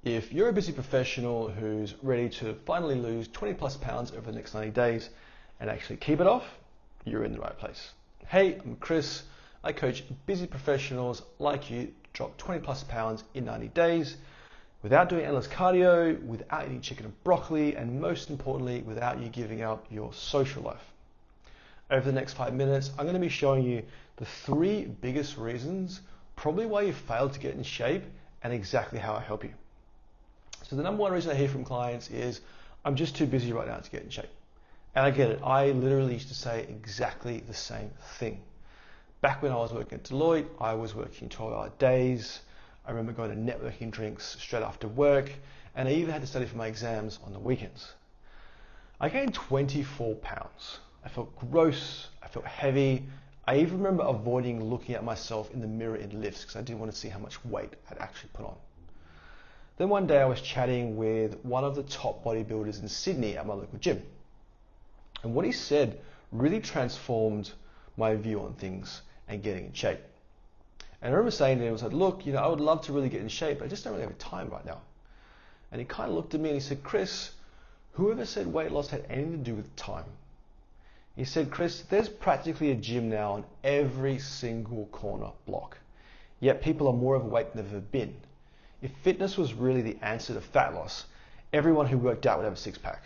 If you're a busy professional who's ready to finally lose 20 plus pounds over the next 90 days and actually keep it off, you're in the right place. Hey, I'm Chris. I coach busy professionals like you to drop 20 plus pounds in 90 days without doing endless cardio, without eating chicken and broccoli, and most importantly, without you giving up your social life. Over the next 5 minutes, I'm going to be showing you the 3 biggest reasons probably why you failed to get in shape and exactly how I help you. So the number one reason I hear from clients is, I'm just too busy right now to get in shape. And I get it. I literally used to say exactly the same thing. Back when I was working at Deloitte, I was working 12-hour days. I remember going to networking drinks straight after work, and I even had to study for my exams on the weekends. I gained 24 pounds. I felt gross, I felt heavy. I even remember avoiding looking at myself in the mirror in lifts because I didn't want to see how much weight I'd actually put on. Then one day I was chatting with one of the top bodybuilders in Sydney at my local gym. And what he said really transformed my view on things and getting in shape. And I remember saying to him, I was like, look, I would love to really get in shape, but I just don't really have time right now. And he kind of looked at me and he said, Chris, whoever said weight loss had anything to do with time? He said, Chris, there's practically a gym now on every single corner block. Yet people are more overweight than they've ever been. If fitness was really the answer to fat loss, everyone who worked out would have a six-pack.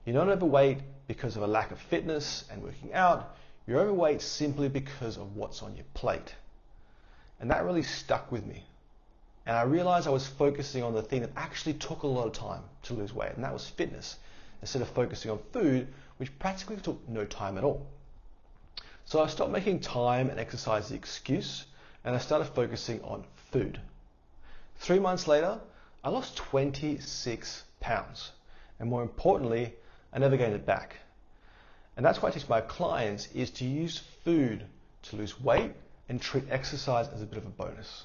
You're not overweight because of a lack of fitness and working out. You're overweight simply because of what's on your plate. And that really stuck with me. And I realized I was focusing on the thing that actually took a lot of time to lose weight, and that was fitness, instead of focusing on food, which practically took no time at all. So I stopped making time and exercise the excuse, and I started focusing on food. 3 months later, I lost 26 pounds. And more importantly, I never gained it back. And that's why I teach my clients is to use food to lose weight and treat exercise as a bit of a bonus.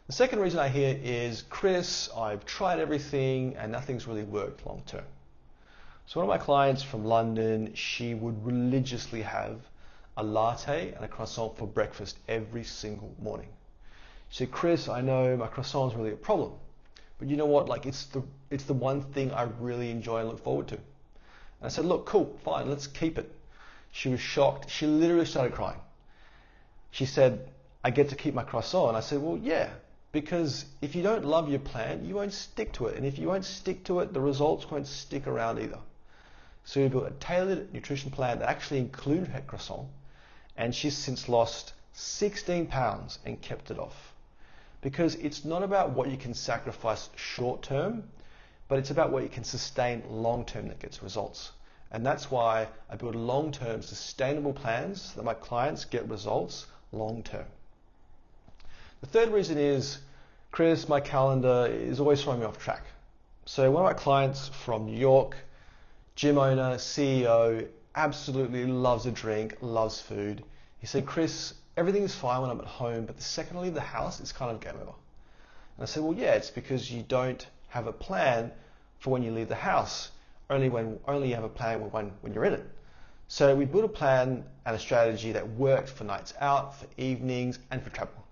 The second reason I hear is, Chris, I've tried everything and nothing's really worked long term. So one of my clients from London, she would religiously have a latte and a croissant for breakfast every single morning. She said, Chris, I know my croissant is really a problem, but you know what? It's the one thing I really enjoy and look forward to. And I said, look, cool, fine, let's keep it. She was shocked. She literally started crying. She said, I get to keep my croissant. And I said, well, yeah, because if you don't love your plan, you won't stick to it. And if you won't stick to it, the results won't stick around either. So we built a tailored nutrition plan that actually included her croissant. And she's since lost 16 pounds and kept it off. Because it's not about what you can sacrifice short term, but it's about what you can sustain long term that gets results. And that's why I build long term sustainable plans so that my clients get results long term. The third reason is, Chris, my calendar is always throwing me off track. So one of my clients from New York, gym owner, CEO, absolutely loves a drink, loves food. He said, Chris, everything is fine when I'm at home, but the second I leave the house, it's kind of game over. And I said, well, yeah, it's because you don't have a plan for when you leave the house. Only you have a plan when you're in it. So we built a plan and a strategy that worked for nights out, for evenings, and for travel.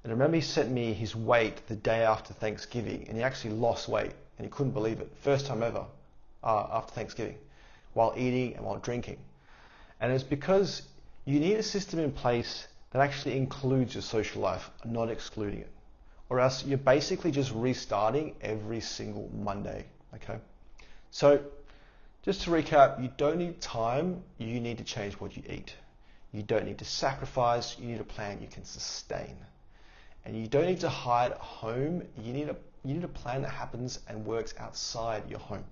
And I remember he sent me his weight the day after Thanksgiving, and he actually lost weight, and he couldn't believe it. First time ever after Thanksgiving, while eating and while drinking. And it's because you need a system in place that actually includes your social life, not excluding it. Or else you're basically just restarting every single Monday, okay? So just to recap, you don't need time, you need to change what you eat. You don't need to sacrifice, you need a plan you can sustain. And you don't need to hide at home, you need a plan that happens and works outside your home.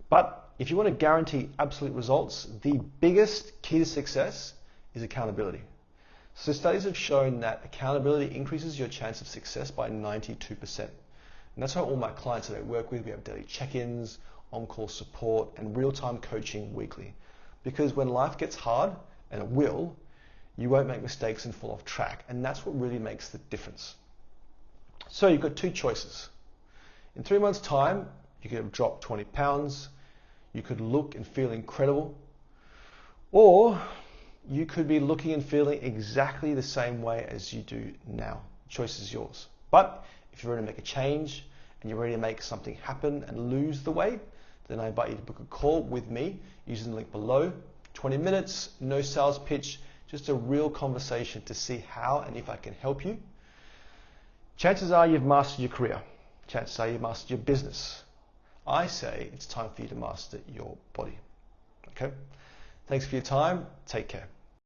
But if you want to guarantee absolute results, the biggest key to success is accountability. So studies have shown that accountability increases your chance of success by 92%. And that's why all my clients that I work with, we have daily check-ins, on-call support, and real-time coaching weekly. Because when life gets hard, and it will, you won't make mistakes and fall off track. And that's what really makes the difference. So you've got 2 choices. In 3 months' time, you could have dropped 20 pounds, you could look and feel incredible, or you could be looking and feeling exactly the same way as you do now. The choice is yours. But If you're ready to make a change and you're ready to make something happen and lose the weight, then I invite you to book a call with me using the link below. 20 minutes, no sales pitch, just a real conversation to see how and if I can help you. Chances are you've mastered your career. Chances are you've mastered your business. I say it's time for you to master your body. Okay? Thanks for your time. Take care.